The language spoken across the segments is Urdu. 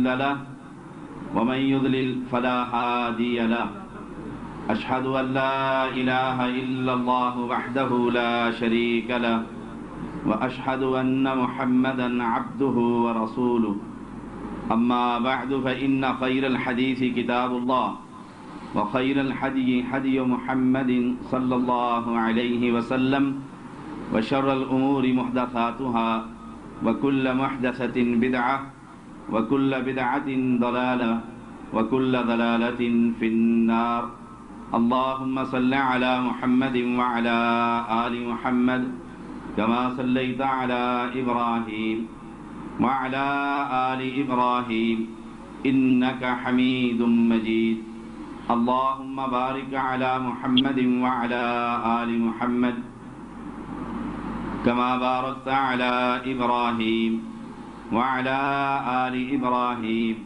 مضل له ومن يضلل فلا هادي له أشهد أن لا إله إلا الله وحده لا شريك له وأشهد أن محمدا عبده ورسوله أما بعد فإن خير الحديث كتاب الله وخير الهدي هدي محمد صلى الله عليه وسلم وشر الأمور محدثاتها وكل محدثة بدعة وكل بدعة ضلالة وكل ضلالة في النار اللهم صل على محمد وعلى آل محمد كما صليت على إبراهيم وعلى آل إبراهيم إنك حميد مجيد اللهم بارك على محمد وعلى آل محمد كما باركت على إبراهيم وعلى آل إبراهيم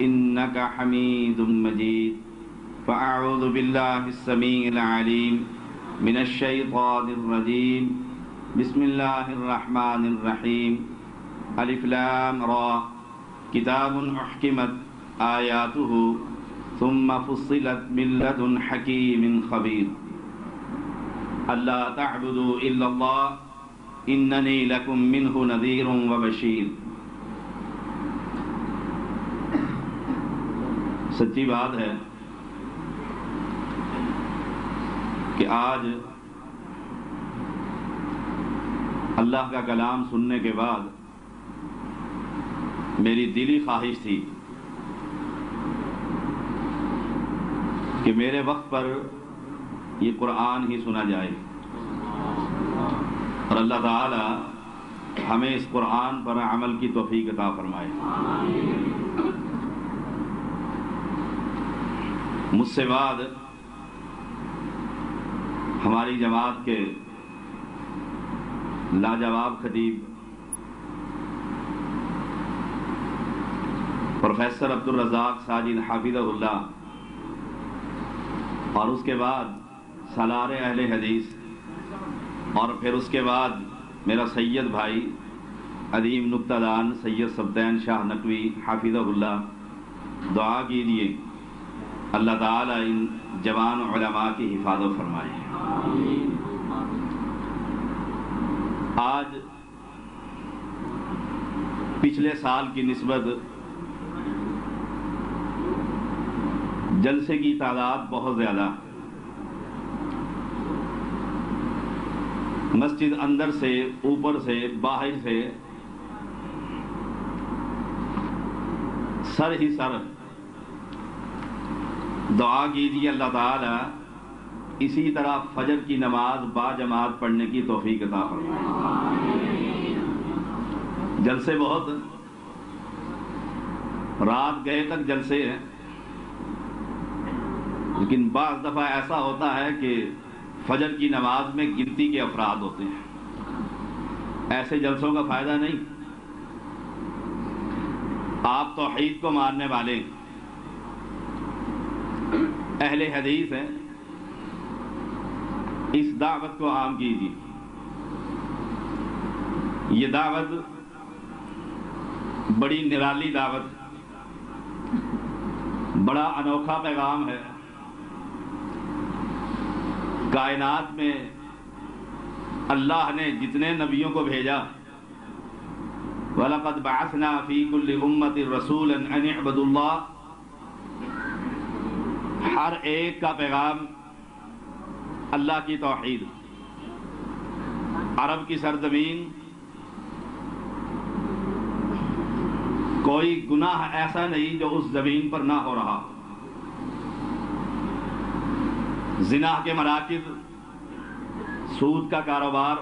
إنك حميد مجيد فأعوذ بالله السميع العليم من الشيطان الرجيم بسم الله الرحمن الرحيم الف لام را کتاب احکمت آیاته ثم فصلت من لدن حکیم خبیر الا تعبدوا الا اللہ اننی لکم منہ نذیر وبشیر۔ سچی بات ہے کہ آج اللہ کا کلام سننے کے بعد میری دلی خواہش تھی کہ میرے وقت پر یہ قرآن ہی سنا جائے اور اللہ تعالی ہمیں اس قرآن پر عمل کی توفیق عطا فرمائے۔ مجھ سے بعد ہماری جماعت کے لاجواب خطیب پروفیسر عبدالرزاق ساجد حافظہ اللہ اور اس کے بعد سالار اہل حدیث اور پھر اس کے بعد میرا سید بھائی عظیم نکتہ دان سید سبطین شاہ نقوی حافظہ اللہ، دعا کیجیے اللہ تعالی ان جوان علماء کی حفاظت فرمائے۔ آج پچھلے سال کی نسبت جلسے کی تعداد بہت زیادہ، مسجد اندر سے اوپر سے باہر سے سر ہی سر۔ دعا کیجیے اللہ تعالی اسی طرح فجر کی نماز با جماعت پڑھنے کی توفیق عطا فرمائے۔ جلسے بہت، رات گئے تک جلسے ہیں، لیکن بعض دفعہ ایسا ہوتا ہے کہ فجر کی نماز میں گنتی کے افراد ہوتے ہیں، ایسے جلسوں کا فائدہ نہیں۔ آپ توحید کو ماننے والے اہل حدیث ہیں، اس دعوت کو عام کیجیے۔ یہ دعوت بڑی نرالی دعوت، بڑا انوکھا پیغام ہے۔ کائنات میں اللہ نے جتنے نبیوں کو بھیجا، وَلَقَدْ بَعَثْنَا فِي كُلِّ أُمَّةٍ رَسُولًا أَنِ اعْبُدُوا اللَّهَ، ہر ایک کا پیغام اللہ کی توحید۔ عرب کی سرزمین کوئی گناہ ایسا نہیں جو اس زمین پر نہ ہو رہا، زنا کے مراکز، سود کا کاروبار،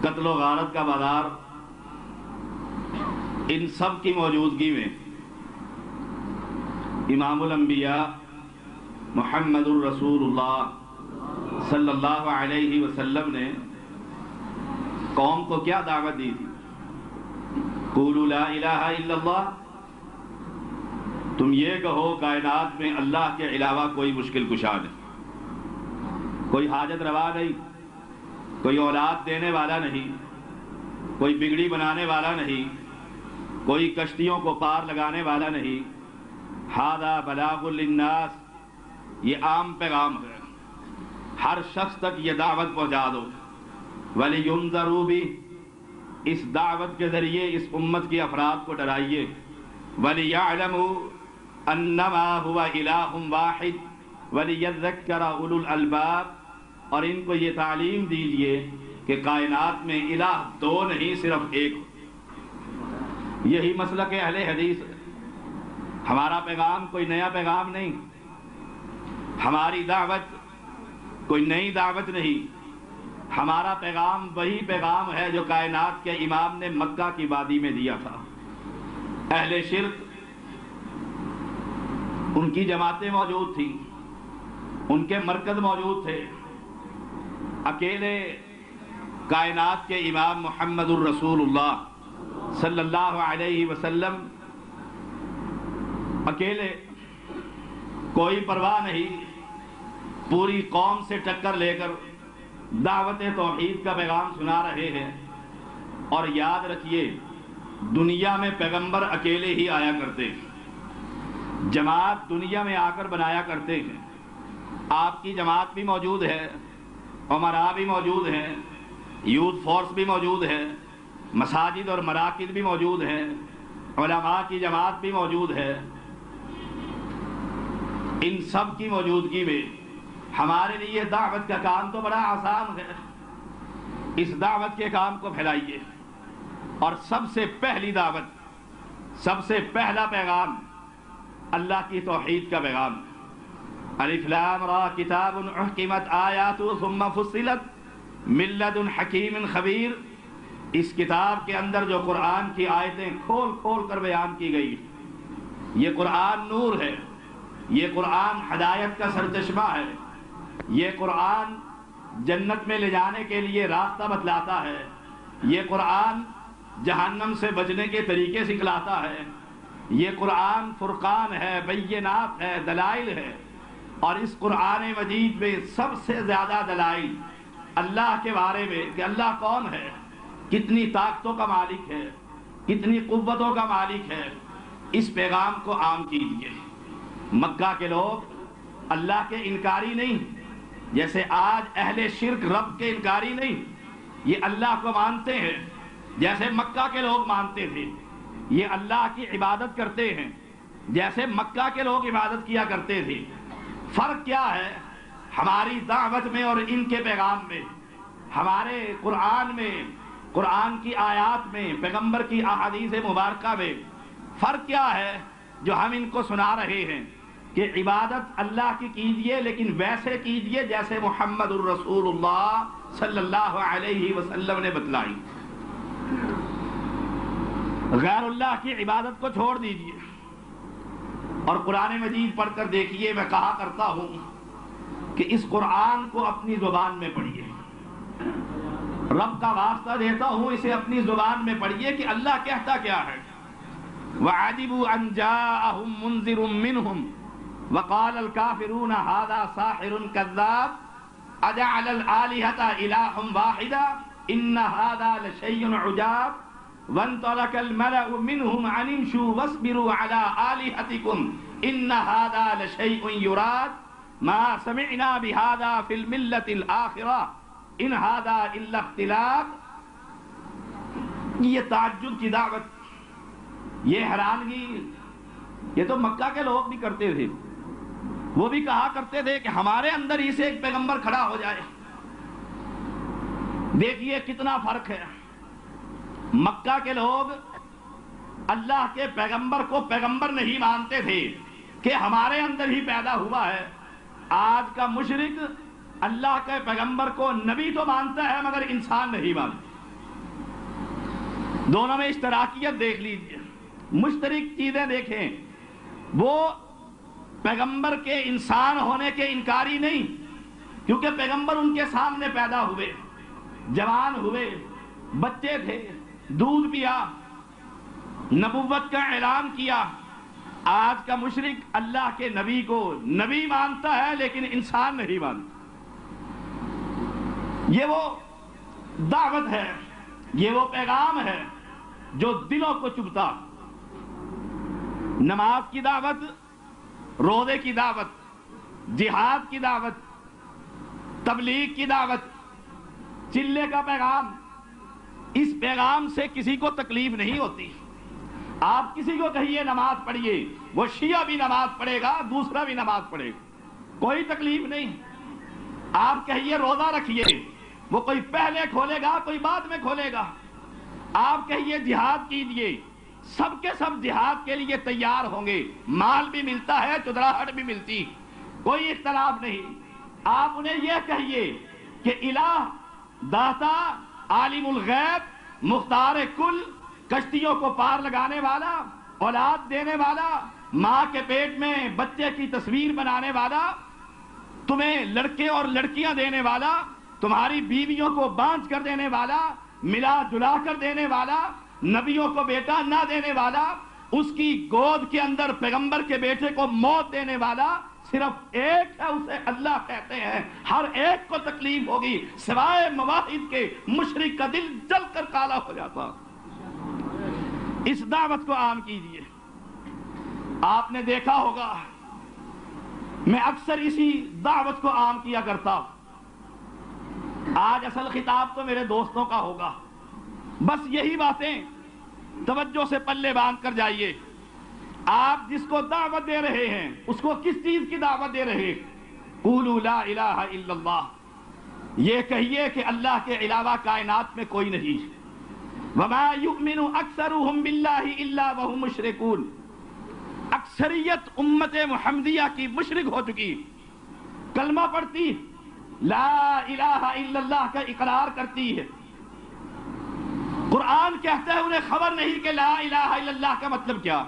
قتل و غارت کا بازار، ان سب کی موجودگی میں امام الانبیاء محمد الرسول اللہ صلی اللہ علیہ وسلم نے قوم کو کیا دعوت دی تھی؟ قولوا لا الہ الا اللہ، تم یہ کہو کائنات میں اللہ کے علاوہ کوئی مشکل کشا نہیں، کوئی حاجت روا نہیں، کوئی اولاد دینے والا نہیں، کوئی بگڑی بنانے والا نہیں، کوئی کشتیوں کو پار لگانے والا نہیں. ھذا بلاغ للناس، یہ عام پیغام ہے، ہر شخص تک یہ دعوت پہنچا دو. وَلِيُنذَرُوا بِهِ، اس دعوت کے ذریعے اس امت کی افراد کو ڈرائیے. وَلِيَعْلَمُوا أَنَّمَا هُوَ إِلَٰهٌ وَاحِدٌ وَلِيَذَّكَّرَ أُولُو الْأَلْبَابِ، اور ان کو یہ تعلیم دیجئے کہ کائنات میں الہ دو نہیں صرف ایک. یہی مسلک اہل حدیث. ہمارا پیغام کوئی نیا پیغام نہیں، ہماری دعوت کوئی نئی دعوت نہیں. ہمارا پیغام وہی پیغام ہے جو کائنات کے امام نے مکہ کی وادی میں دیا تھا. اہل شرک، ان کی جماعتیں موجود تھیں، ان کے مرکز موجود تھے. اکیلے کائنات کے امام محمد الرسول اللہ صلی اللہ علیہ وسلم اکیلے، کوئی پرواہ نہیں، پوری قوم سے ٹکر لے کر دعوت توحید کا پیغام سنا رہے ہیں. اور یاد رکھیے، دنیا میں پیغمبر اکیلے ہی آیا کرتے ہیں، جماعت دنیا میں آ کر بنایا کرتے ہیں. آپ کی جماعت بھی موجود ہے، امراء بھی موجود ہیں، یوتھ فورس بھی موجود ہے، مساجد اور مراکز بھی موجود ہیں، علماء کی جماعت بھی موجود ہے. ان سب کی موجودگی میں ہمارے لیے دعوت کا کام تو بڑا آسان ہے. اس دعوت کے کام کو پھیلائیے. اور سب سے پہلی دعوت، سب سے پہلا پیغام اللہ کی توحید کا پیغام. الف لام را کتاب احکمت آیاتہ ثم فصلت من لدن حکیم خبیر. اس کتاب کے اندر جو قرآن کی آیتیں کھول کھول کر بیان کی گئی، یہ قرآن نور ہے، یہ قرآن ہدایت کا سرچشمہ ہے، یہ قرآن جنت میں لے جانے کے لیے راستہ بتلاتا ہے، یہ قرآن جہنم سے بچنے کے طریقے سکھلاتا ہے، یہ قرآن فرقان ہے، بینات ہے، دلائل ہے. اور اس قرآن مجید میں سب سے زیادہ دلائل اللہ کے بارے میں کہ اللہ کون ہے، کتنی طاقتوں کا مالک ہے، کتنی قوتوں کا مالک ہے. اس پیغام کو عام کیجیے. مکہ کے لوگ اللہ کے انکاری نہیں، جیسے آج اہل شرک رب کے انکاری نہیں، یہ اللہ کو مانتے ہیں جیسے مکہ کے لوگ مانتے تھے. یہ اللہ کی عبادت کرتے ہیں جیسے مکہ کے لوگ عبادت کیا کرتے تھے. فرق کیا ہے ہماری دعوت میں اور ان کے پیغام میں؟ ہمارے قرآن میں، قرآن کی آیات میں، پیغمبر کی احادیث مبارکہ میں فرق کیا ہے جو ہم ان کو سنا رہے ہیں کہ عبادت اللہ کی کیجئے لیکن ویسے کیجئے جیسے محمد الرسول اللہ صلی اللہ علیہ وسلم نے بتلائی. غیر اللہ کی عبادت کو چھوڑ دیجئے. اور قرآن مجید پڑھ کر دیکھیے، میں کہا کرتا ہوں کہ اس قرآن کو اپنی زبان میں پڑھیے. رب کا واسطہ دیتا ہوں، اسے اپنی زبان میں پڑھیے کہ اللہ کہتا کیا ہے. وَعَجِبُوا أَن جَاءَهُم مُنذِرٌ مِّنْهُمْ وَقَالَ الْكَافِرُونَ هَذَا سَاحِرٌ كَذَّابٌ أَجَعَلَ الْآلِهَةَ إِلَٰهًا وَاحِدًا إِنَّ هَذَا لَشَيْءٌ عُجَابٌ وَانطَلَقَ الْمَلَأُ مِنْهُمْ أَنِ امْشُوا وَاصْبِرُوا عَلَىٰ آلِهَتِكُمْ إِنَّ هَٰذَا لَشَيْءٌ يُرَادُ مَا سَمِعْنَا بِهَٰذَا فِي الْمِلَّةِ الْآخِرَةِ إِنْ هَٰذَا إِلَّا اخْتِلَاقٌ. یہ تعجب کی دعوت، یہ حیرانگی، یہ تو مکہ کے لوگ بھی کرتے تھے. وہ بھی کہا کرتے تھے کہ ہمارے اندر ہی سے ایک پیغمبر کھڑا ہو جائے. دیکھیے کتنا فرق ہے. مکہ کے لوگ اللہ کے پیغمبر کو پیغمبر نہیں مانتے تھے کہ ہمارے اندر ہی پیدا ہوا ہے. آج کا مشرک اللہ کے پیغمبر کو نبی تو مانتا ہے مگر انسان نہیں مانتا. دونوں میں اشتراکیت دیکھ لیجئے، مشترک چیزیں دیکھیں. وہ پیغمبر کے انسان ہونے کے انکاری نہیں، کیونکہ پیغمبر ان کے سامنے پیدا ہوئے، جوان ہوئے، بچے تھے، دودھ پیا، نبوت کا اعلان کیا. آج کا مشرک اللہ کے نبی کو نبی مانتا ہے لیکن انسان نہیں مانتا. یہ وہ دعوت ہے، یہ وہ پیغام ہے جو دلوں کو چبھتا. نماز کی دعوت، روزے کی دعوت، جہاد کی دعوت، تبلیغ کی دعوت، چلے کا پیغام، اس پیغام سے کسی کو تکلیف نہیں ہوتی۔ آپ کسی کو کہیے نماز پڑھیے، وہ شیعہ بھی نماز پڑھے گا، دوسرا بھی نماز پڑھے گا، کوئی تکلیف نہیں۔ آپ کہیے روزہ رکھیے، وہ کوئی پہلے کھولے گا، کوئی بعد میں کھولے گا۔ آپ کہیے جہاد کیجیے، سب کے سب جہاد کے لیے تیار ہوں گے، مال بھی ملتا ہے، چدراہٹ بھی ملتی، کوئی اختلاف نہیں۔ آپ انہیں یہ کہیے کہ الہ، داتا، عالم الغیب، مختار کل، کشتیوں کو پار لگانے والا، اولاد دینے والا، ماں کے پیٹ میں بچے کی تصویر بنانے والا، تمہیں لڑکے اور لڑکیاں دینے والا، تمہاری بیویوں کو بانجھ کر دینے والا، ملا جلا کر دینے والا، نبیوں کو بیٹا نہ دینے والا، اس کی گود کے اندر پیغمبر کے بیٹے کو موت دینے والا صرف ایک ہے، اسے اللہ کہتے ہیں۔ ہر ایک کو تکلیف ہوگی سوائے مواحد کے، مشرک کا دل جل کر کالا ہو جاتا۔ اس دعوت کو عام کیجیے۔ آپ نے دیکھا ہوگا میں اکثر اسی دعوت کو عام کیا کرتا۔ آج اصل خطاب تو میرے دوستوں کا ہوگا، بس یہی باتیں توجہ سے پلے باندھ کر جائیے۔ آپ جس کو دعوت دے رہے ہیں اس کو کس چیز کی دعوت دے رہے ہیں؟ قولوا لا الہ الا اللہ، یہ کہیے کہ اللہ کے علاوہ کائنات میں کوئی نہیں۔ وما یؤمن اکثرهم باللہ الا وهم مشرکون، اکثریت امت محمدیہ کی مشرک ہو چکی، کلمہ پڑھتی، لا الہ الا اللہ کا اقرار کرتی ہے، قرآن کہتا ہے انہیں خبر نہیں کہ لا الہ الا اللہ کا مطلب کیا۔